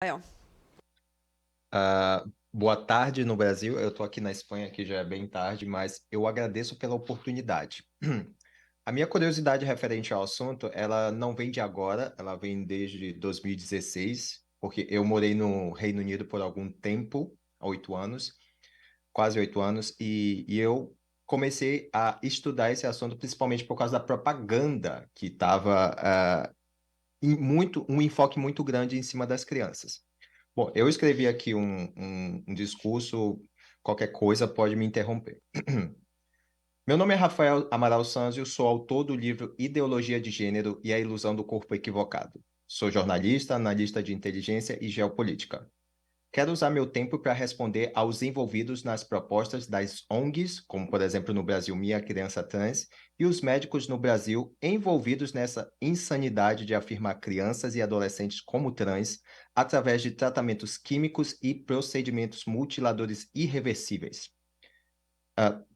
Aí, ó. Boa tarde no Brasil. Eu estou aqui na Espanha, que já é bem tarde, mas eu agradeço pela oportunidade. A minha curiosidade referente ao assunto, ela não vem de agora, ela vem desde 2016, porque eu morei no Reino Unido por algum tempo, há 8 anos, quase 8 anos, e eu comecei a estudar esse assunto principalmente por causa da propaganda que estava um enfoque muito grande em cima das crianças. Bom, eu escrevi aqui um discurso, qualquer coisa pode me interromper. Meu nome é Rafael Amaral Sanzio, sou autor do livro Ideologia de Gênero e a Ilusão do Corpo Equivocado. Sou jornalista, analista de inteligência e geopolítica. Quero usar meu tempo para responder aos envolvidos nas propostas das ONGs, como por exemplo no Brasil Minha Criança Trans, e os médicos no Brasil envolvidos nessa insanidade de afirmar crianças e adolescentes como trans através de tratamentos químicos e procedimentos mutiladores irreversíveis.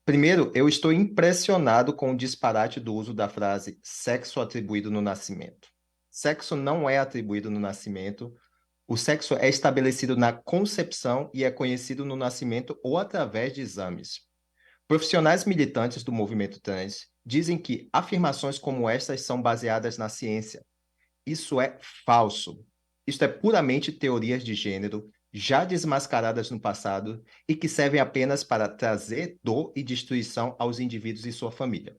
Primeiro, eu estou impressionado com o disparate do uso da frase sexo atribuído no nascimento. Sexo não é atribuído no nascimento, o sexo é estabelecido na concepção e é conhecido no nascimento ou através de exames. Profissionais militantes do movimento trans dizem que afirmações como estas são baseadas na ciência. Isso é falso. Isto é puramente teorias de gênero, já desmascaradas no passado e que servem apenas para trazer dor e destruição aos indivíduos e sua família.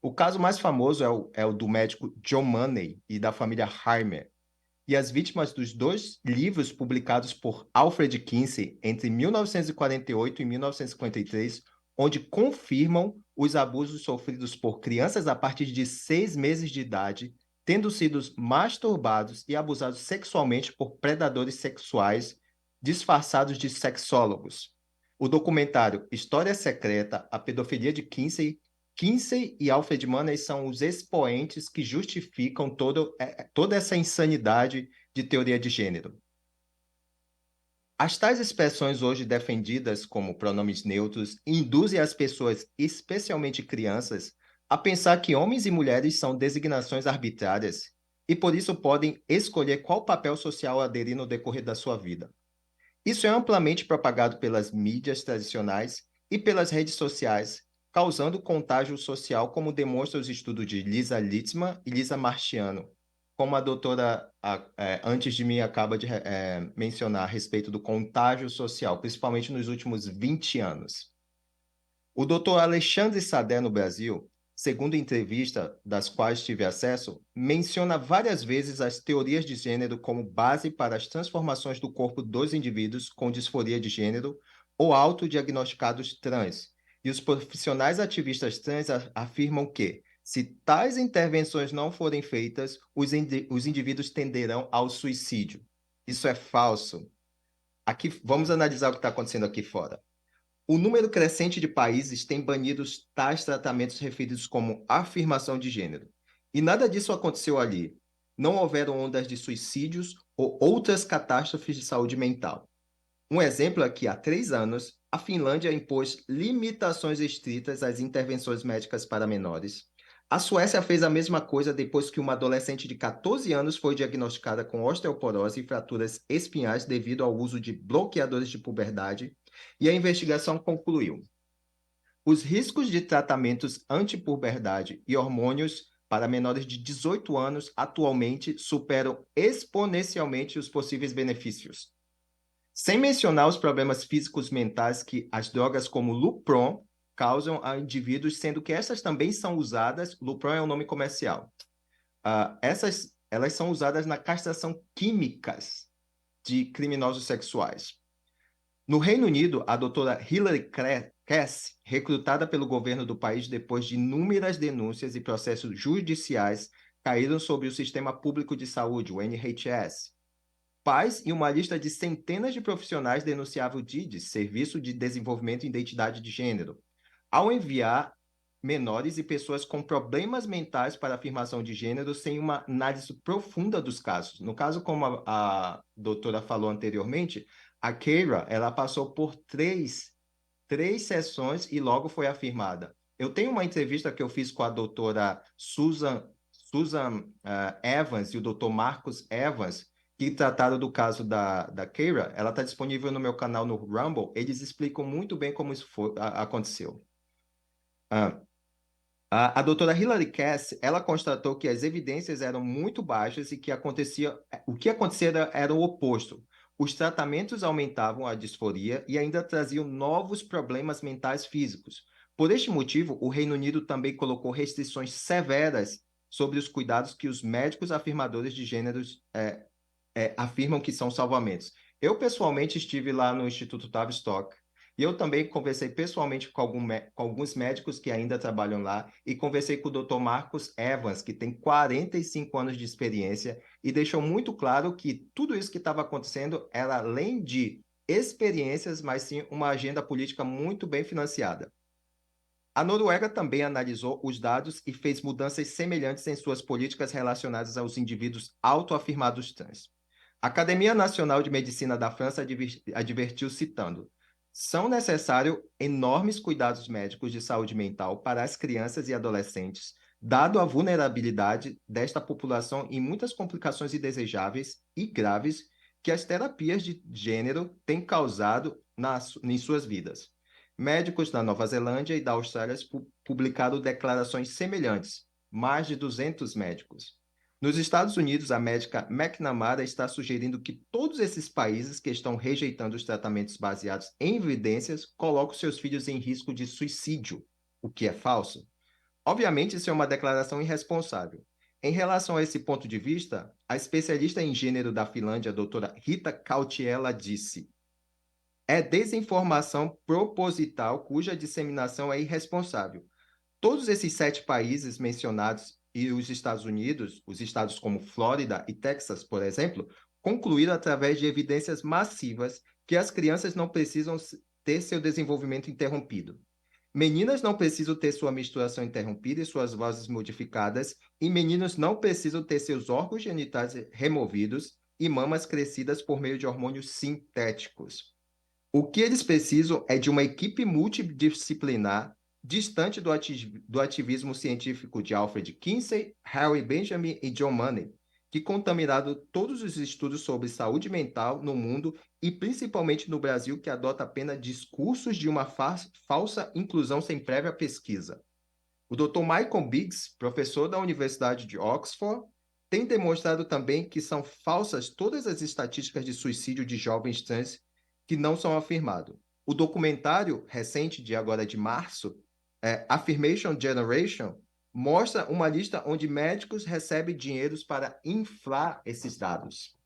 O caso mais famoso é o do médico John Money e da família Harmer, e as vítimas dos dois livros publicados por Alfred Kinsey entre 1948 e 1953, onde confirmam os abusos sofridos por crianças a partir de 6 meses de idade, tendo sido masturbados e abusados sexualmente por predadores sexuais disfarçados de sexólogos. O documentário História Secreta, a pedofilia de Kinsey e Alfred Money são os expoentes que justificam toda essa insanidade de teoria de gênero. As tais expressões hoje defendidas como pronomes neutros induzem as pessoas, especialmente crianças, a pensar que homens e mulheres são designações arbitrárias e por isso podem escolher qual papel social aderir no decorrer da sua vida. Isso é amplamente propagado pelas mídias tradicionais e pelas redes sociais, causando contágio social, como demonstram os estudos de Lisa Littman e Lisa Marchiano, como a doutora antes de mim acaba de mencionar a respeito do contágio social, principalmente nos últimos 20 anos. O doutor Alexandre Sadé, no Brasil, segundo entrevista das quais tive acesso, menciona várias vezes as teorias de gênero como base para as transformações do corpo dos indivíduos com disforia de gênero ou autodiagnosticados trans. E os profissionais ativistas trans afirmam que, se tais intervenções não forem feitas, os indivíduos tenderão ao suicídio. Isso é falso. Aqui, vamos analisar o que está acontecendo aqui fora. O número crescente de países tem banido tais tratamentos referidos como afirmação de gênero. E nada disso aconteceu ali. Não houveram ondas de suicídios ou outras catástrofes de saúde mental. Um exemplo é que há 3 anos, a Finlândia impôs limitações estritas às intervenções médicas para menores. A Suécia fez a mesma coisa depois que uma adolescente de 14 anos foi diagnosticada com osteoporose e fraturas espinhais devido ao uso de bloqueadores de puberdade, e a investigação concluiu: os riscos de tratamentos antipuberdade e hormônios para menores de 18 anos atualmente superam exponencialmente os possíveis benefícios. Sem mencionar os problemas físicos mentais que as drogas como Lupron causam a indivíduos, sendo que essas também são usadas, Lupron é o nome comercial. Elas são usadas na castração químicas de criminosos sexuais. No Reino Unido, a doutora Hilary Cass, recrutada pelo governo do país depois de inúmeras denúncias e processos judiciais, caíram sobre o Sistema Público de Saúde, o NHS. Pais e uma lista de centenas de profissionais denunciavam o DIDES, Serviço de Desenvolvimento e Identidade de Gênero, ao enviar menores e pessoas com problemas mentais para afirmação de gênero sem uma análise profunda dos casos. No caso, como a doutora falou anteriormente, a Keira, ela passou por três sessões e logo foi afirmada. Eu tenho uma entrevista que eu fiz com a doutora Susan Evans e o doutor Marcos Evans, que trataram do caso da Keira. Ela está disponível no meu canal no Rumble. Eles explicam muito bem como isso aconteceu. Ah, a doutora Hilary Cass, ela constatou que as evidências eram muito baixas e que o que acontecia era o oposto. Os tratamentos aumentavam a disforia e ainda traziam novos problemas mentais físicos. Por este motivo, o Reino Unido também colocou restrições severas sobre os cuidados que os médicos afirmadores de gêneros afirmam que são salvamentos. Eu, pessoalmente, estive lá no Instituto Tavistock e eu também conversei pessoalmente com alguns médicos que ainda trabalham lá e conversei com o Dr. Marcus Evans, que tem 45 anos de experiência e deixou muito claro que tudo isso que estava acontecendo era além de experiências, mas sim uma agenda política muito bem financiada. A Noruega também analisou os dados e fez mudanças semelhantes em suas políticas relacionadas aos indivíduos autoafirmados trans. A Academia Nacional de Medicina da França advertiu, citando: são necessários enormes cuidados médicos de saúde mental para as crianças e adolescentes, dado a vulnerabilidade desta população em muitas complicações indesejáveis e graves que as terapias de gênero têm causado em suas vidas. Médicos da Nova Zelândia e da Austrália publicaram declarações semelhantes, mais de 200 médicos. Nos Estados Unidos, a médica McNamara está sugerindo que todos esses países que estão rejeitando os tratamentos baseados em evidências colocam seus filhos em risco de suicídio, o que é falso. Obviamente, isso é uma declaração irresponsável. Em relação a esse ponto de vista, a especialista em gênero da Finlândia, a doutora Rita Kautiela, disse: é desinformação proposital cuja disseminação é irresponsável. Todos esses 7 países mencionados e os Estados Unidos, os estados como Flórida e Texas, por exemplo, concluíram através de evidências massivas que as crianças não precisam ter seu desenvolvimento interrompido. Meninas não precisam ter sua menstruação interrompida e suas vozes modificadas, e meninos não precisam ter seus órgãos genitais removidos e mamas crescidas por meio de hormônios sintéticos. O que eles precisam é de uma equipe multidisciplinar, distante do ativismo científico de Alfred Kinsey, Harry Benjamin e John Money, que contaminaram todos os estudos sobre saúde mental no mundo e principalmente no Brasil, que adota apenas discursos de uma falsa inclusão sem prévia pesquisa. O Dr. Michael Biggs, professor da Universidade de Oxford, tem demonstrado também que são falsas todas as estatísticas de suicídio de jovens trans que não são afirmados. O documentário recente de agora de março, Affirmation Generation, mostra uma lista onde médicos recebem dinheiros para inflar esses dados.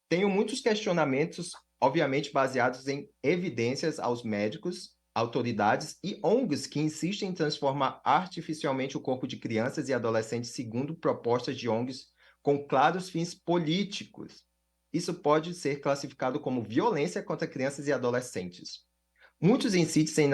Tenho muitos questionamentos, obviamente baseados em evidências aos médicos, autoridades e ONGs que insistem em transformar artificialmente o corpo de crianças e adolescentes segundo propostas de ONGs com claros fins políticos. Isso pode ser classificado como violência contra crianças e adolescentes. Muitos insistem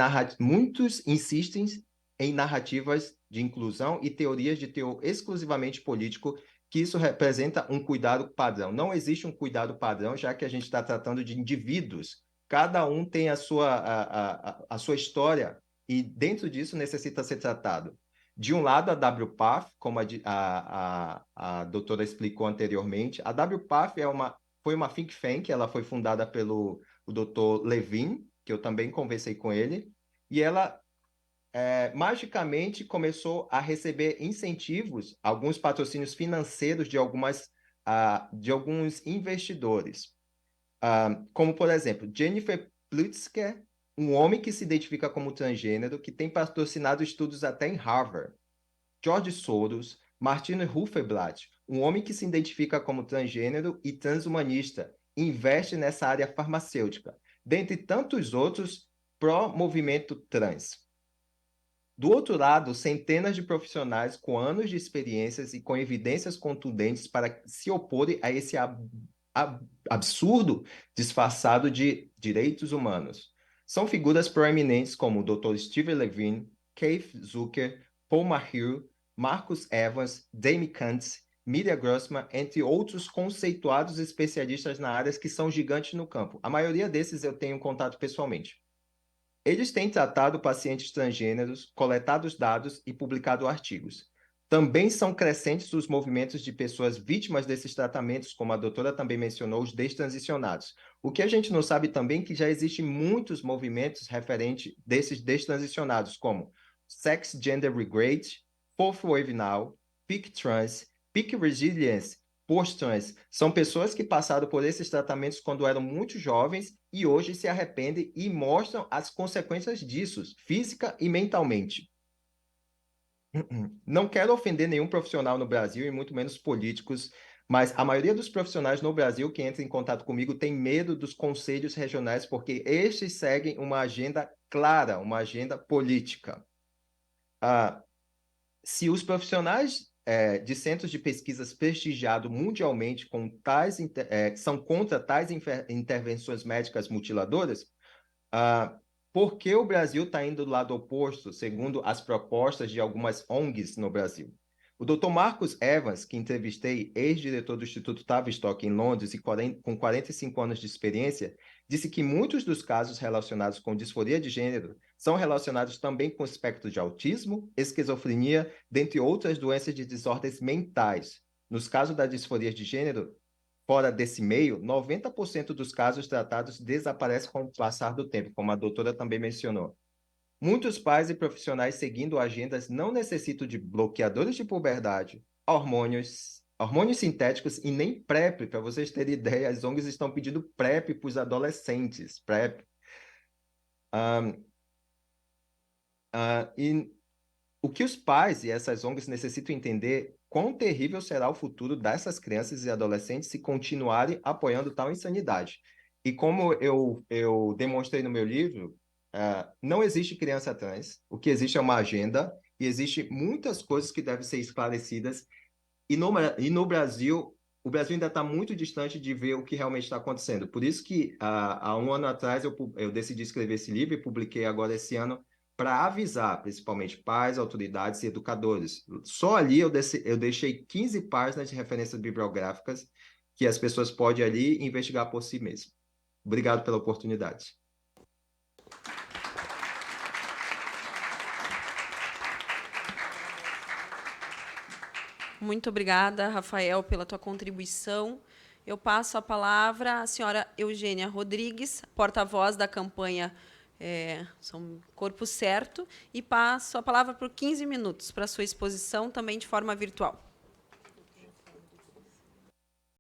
em narrativas de inclusão e teorias de teor exclusivamente político, que isso representa um cuidado padrão. Não existe um cuidado padrão, já que a gente está tratando de indivíduos. Cada um tem a sua história e dentro disso necessita ser tratado. De um lado, a WPATH, como a doutora explicou anteriormente, a WPATH foi uma think tank, ela foi fundada pelo o Dr. Levin, que eu também conversei com ele, e ela magicamente começou a receber incentivos, alguns patrocínios financeiros de alguns investidores. Como, por exemplo, Jennifer Plutzker, um homem que se identifica como transgênero, que tem patrocinado estudos até em Harvard. George Soros, Martin Hufelblatt, um homem que se identifica como transgênero e transhumanista, investe nessa área farmacêutica, dentre tantos outros pró-movimento trans. Do outro lado, centenas de profissionais com anos de experiências e com evidências contundentes para se oporem a esse absurdo disfarçado de direitos humanos. São figuras proeminentes como o Dr. Steve Levine, Keith Zucker, Paul Mahir, Marcus Evans, Jamie Kantz, Miriam Grossman, entre outros conceituados especialistas na área que são gigantes no campo. A maioria desses eu tenho contato pessoalmente. Eles têm tratado pacientes transgêneros, coletado dados e publicado artigos. Também são crescentes os movimentos de pessoas vítimas desses tratamentos, como a doutora também mencionou, os destransicionados. O que a gente não sabe também é que já existem muitos movimentos referentes desses destransicionados, como Sex Gender Regrade, Fourth Wave Now, Peak Trans, Peak Resilience, Post-Trans. São pessoas que passaram por esses tratamentos quando eram muito jovens e hoje se arrependem e mostram as consequências disso, física e mentalmente. Não quero ofender nenhum profissional no Brasil e muito menos políticos, mas a maioria dos profissionais no Brasil que entra em contato comigo tem medo dos conselhos regionais porque estes seguem uma agenda clara, uma agenda política. Ah, se os profissionais de centros de pesquisas prestigiados mundialmente são contra tais intervenções médicas mutiladoras, ah, por que o Brasil está indo do lado oposto, segundo as propostas de algumas ONGs no Brasil? O Dr. Marcus Evans, que entrevistei, ex-diretor do Instituto Tavistock em Londres e com 45 anos de experiência, disse que muitos dos casos relacionados com disforia de gênero são relacionados também com o espectro de autismo, esquizofrenia, dentre outras doenças de desordens mentais. Nos casos da disforia de gênero, fora desse meio, 90% dos casos tratados desaparecem com o passar do tempo, como a doutora também mencionou. Muitos pais e profissionais seguindo agendas não necessitam de bloqueadores de puberdade, hormônios sintéticos e nem PrEP. Para vocês terem ideia, as ONGs estão pedindo PrEP para os adolescentes. PrEP. E o que os pais e essas ONGs necessitam entender quão terrível será o futuro dessas crianças e adolescentes se continuarem apoiando tal insanidade. E como eu demonstrei no meu livro, não existe criança trans, o que existe é uma agenda e existe muitas coisas que devem ser esclarecidas. E no Brasil, o Brasil ainda está muito distante de ver o que realmente está acontecendo. Por isso que há um ano atrás eu decidi escrever esse livro e publiquei agora esse ano para avisar, principalmente pais, autoridades e educadores. Só ali eu deixei 15 páginas de referências bibliográficas que as pessoas podem ali investigar por si mesmas. Obrigado pela oportunidade. Muito obrigada, Rafael, pela tua contribuição. Eu passo a palavra à senhora Eugênia Rodrigues, porta-voz da campanha Corpo Certo, e passo a palavra por 15 minutos para a sua exposição, também de forma virtual.